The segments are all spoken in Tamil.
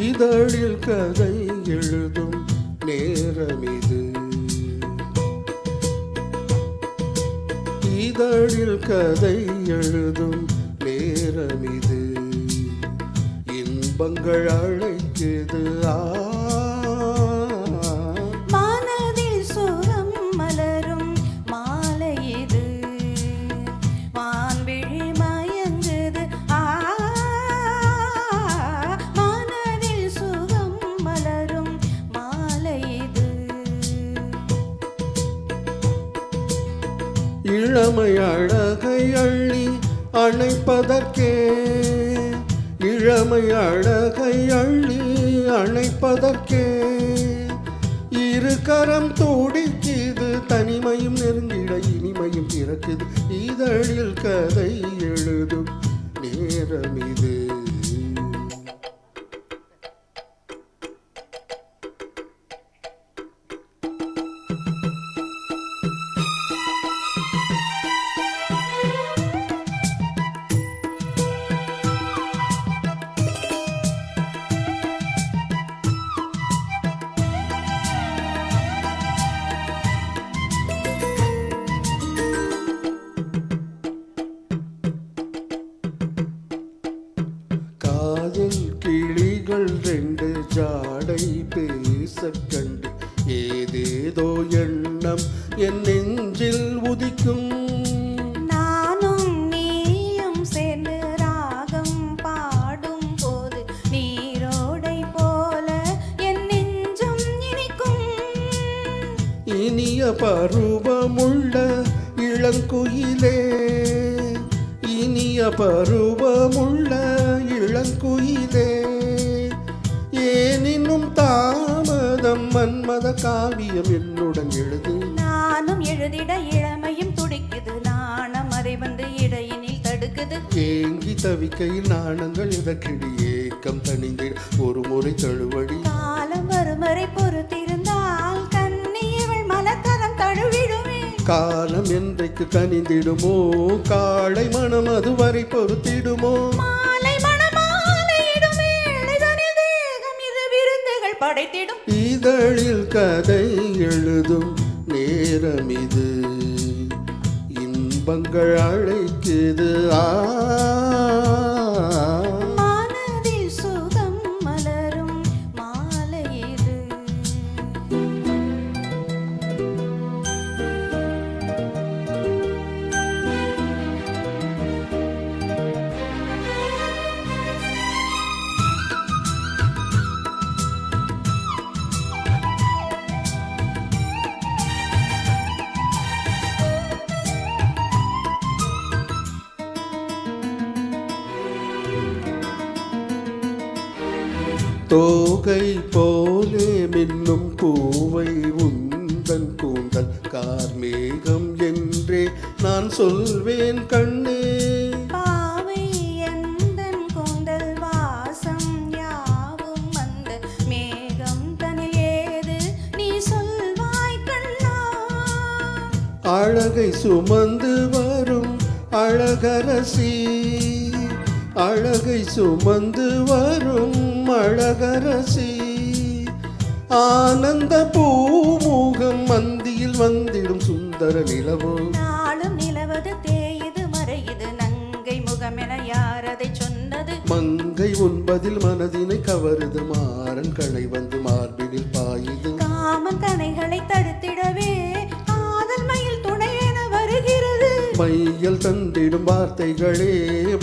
இதழில் கதை எழுதும் நேரமிது, இதழில் கதை எழுதும் நேரமிது, இன்பங்கள் அழைக்குது மனதில் சுகம் மலரும் மாலை இது, வான்விழி மயங்குது மனதில் சுகம் மலரும் மாலை இது. இளமை அழகை அள்ளி அணைப்பதற்கே, இளமை அழகை அள்ளி அணைப்பதற்கே, இரு கரம் துடிக்குது, தனிமையும் நெருங்கிட இனிமையும் பிறக்குது, இதழில் கதை எழுதும் நேரம் இது. காதல் கிளிகள் ரெண்டு ஜாடை பேச கண்டு ஏதேதோ எண்ணம் என் நெஞ்சில் உதிக்கும். நானும் நீயும் சேர்ந்து ராகம் பாடும் போது நீரோடை போல என் நெஞ்சம் இனிக்கும். இனிய பருவமுள்ள இளங்குயிலே, இனிய பருவமுள்ள இளங்குயிலே, ஏனினும் தாமதம் மன்மத காவியம் என்னுடன் எழுது. நானும் எழுதிட இளமையும் துடிக்குது, நாணம் அதை வந்து இடையினில் தடுக்குது. ஏங்கி தவிக்கையில் நாணங்கள் இதற்கிடி ஏக்கம் தணிந்திட ஒரு முறை தழுவடி. காலம் வருமறை பொறுத்திருந்தால் கண்ணியவள் மலக்கரம் தழுவிடுமே. காலம் என்றைக்கு கனிந்திடுமோ, காளை மனம் அதுவரை பொறுத்திடுமோ. மாலை மணமாலையிடுமே, இளைதனில் தேகம் இது விருந்துகள் படைத்திடும். இதழில் கதை எழுதும் நேரம் இது, இன்பங்கள் அழைக்குது மனதில் சுகம் மலரும் மாலை இது. தோகை போலே மின்னும் பூவை உந்தன் கூந்தல் கார்மேகம் என்றே நான் சொல்வேன் கண்ணே. பாவை எந்தன் கூந்தல் வாசம் யாவும் அந்த மேகம் தனில் ஏது நீ சொல்வாய் கண்ணா. அழகை சுமந்து வரும் அழகரசி, அழகை சுமந்து வரும் அழகரசி, ஆனந்த பூமுகம் மந்தியில் வந்திடும் சுந்தர நிலவோ. நாளும் நிலவது தேயுது மறையுது, நங்கை முகமென யார் அதை சொன்னது. மங்கை உண்பதில் மனதினை கவருது, மாறன் கணை வந்து மார்பினில் பாயுது. காமன் கணைகளை தடுத்திடவே காதல் மயில் துணை என வருகிறது. மையல் தந்திடும் வார்த்தைகளே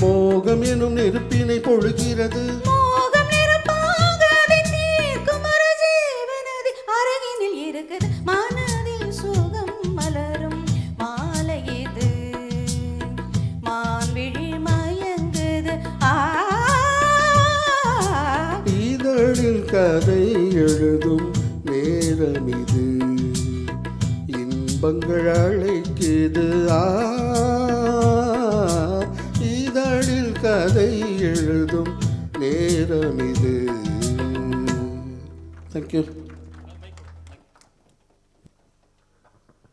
மோகம் எனும் நெருப்பினை பொழுகிறது. மோகம் நெருப்பாக அதை தீர்க்கும் ஒரு ஜீவனதி அருகினில் இருக்குது. மனதில் சுகம் மலரும் மாலை இது, மான்விழி மயங்குது இதழில் கதை எழுதும் நேரம் இது, இன்பங்கள் அழைக்குது இதழில் கதை எழுதும் இது. தேங்க்யூ.